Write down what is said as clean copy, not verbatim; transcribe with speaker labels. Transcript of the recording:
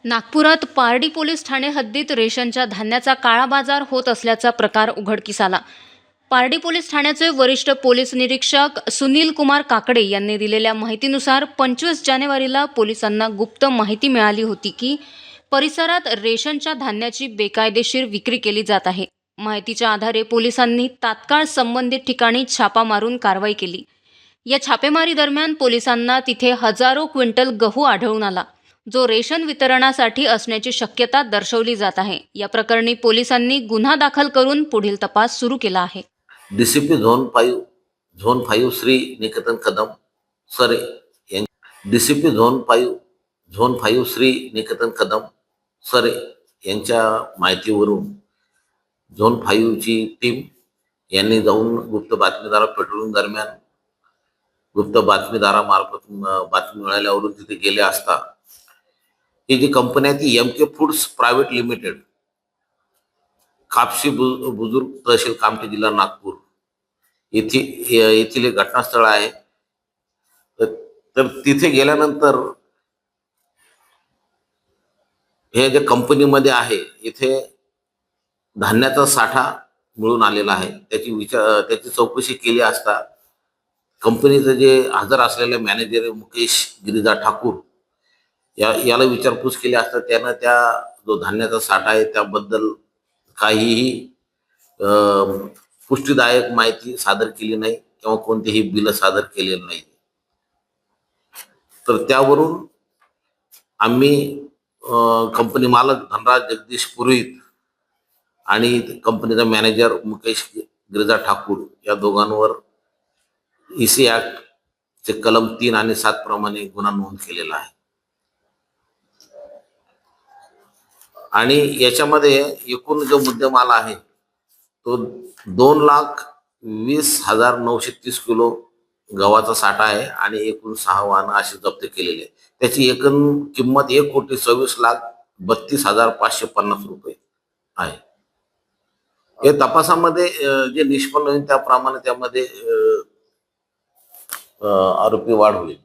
Speaker 1: नागपुरात पारडी पोलीस ठाणे हद्दीत रेशनच्या धान्याचा काळा बाजार होत असल्याचा प्रकार उघडकीस आला. पारडी पोलीस ठाण्याचे वरिष्ठ पोलीस निरीक्षक सुनील कुमार काकडे यांनी दिलेल्या माहितीनुसार 25 जानेवारीला पोलिसांना गुप्त माहिती मिळाली होती की परिसरात रेशनच्या धान्याची बेकायदेशीर विक्री केली जात आहे. माहितीच्या आधारे पोलिसांनी तात्काळ संबंधित ठिकाणी छापा मारून कारवाई केली. या छापेमारी दरम्यान पोलिसांना तिथे हजारो क्विंटल गहू आढळून आला, जो रेशन वितरणासाठी असण्याची शक्यता दर्शवली जात आहे. या प्रकरणी पोलिसांनी गुन्हा दाखल करून पुढील तपास सुरू केला आहे.
Speaker 2: DCP zone 5 Shri Niketan Kadam sir DCP zone 5 Shri Niketan Kadam sir यांच्या माहितीवरून झोन 5 ची टीम यांनी जाऊन गुप्त बातमीदार पेट्रोलिंग दरम्यान गुप्त बातमीदारामार्फत बातमी मिळाल्यावरून तिथे गेले असता ही जी कंपनी आहे ती MK foods private limited, Kapshi बुजुर्ग, तहसील कामठी, जिल्हा नागपूर येथील एक घटनास्थळ आहे. तर तिथे गेल्यानंतर हे जे कंपनीमध्ये आहे इथे धान्याचा साठा मिळून आलेला आहे. त्याची चौकशी केली असता कंपनीचे जे हजर असलेले मॅनेजर मुकेश गिरिजा ठाकूर याला विचारपूस केली असता त्यानं त्या जो धान्याचा साठा आहे त्याबद्दल काहीही पुष्टीदायक माहिती सादर केली नाही किंवा कोणतेही बिल सादर केलेलं नाही. तर त्यावरून आम्ही कंपनी मालक धनराज जगदीश पुरोहित आणि कंपनीचा मॅनेजर मुकेश गिरिजा ठाकूर या दोघांवर EC ऍक्ट चे कलम 3 आणि 7 प्रमाणे गुन्हा नोंद केलेला आहे. आणि याच्यामध्ये एकूण जो मुद्देमाल आहे तो 2,20,930 किलो गव्हाचा साठा आहे आणि एकूण 6 वाहनं अशी जप्त केलेली आहे. त्याची एकूण किंमत 1,26,32,550 रुपये आहे. हे तपासामध्ये जे निष्पन्न होईल त्याप्रमाणे त्यामध्ये आरोपी वाढ होईल.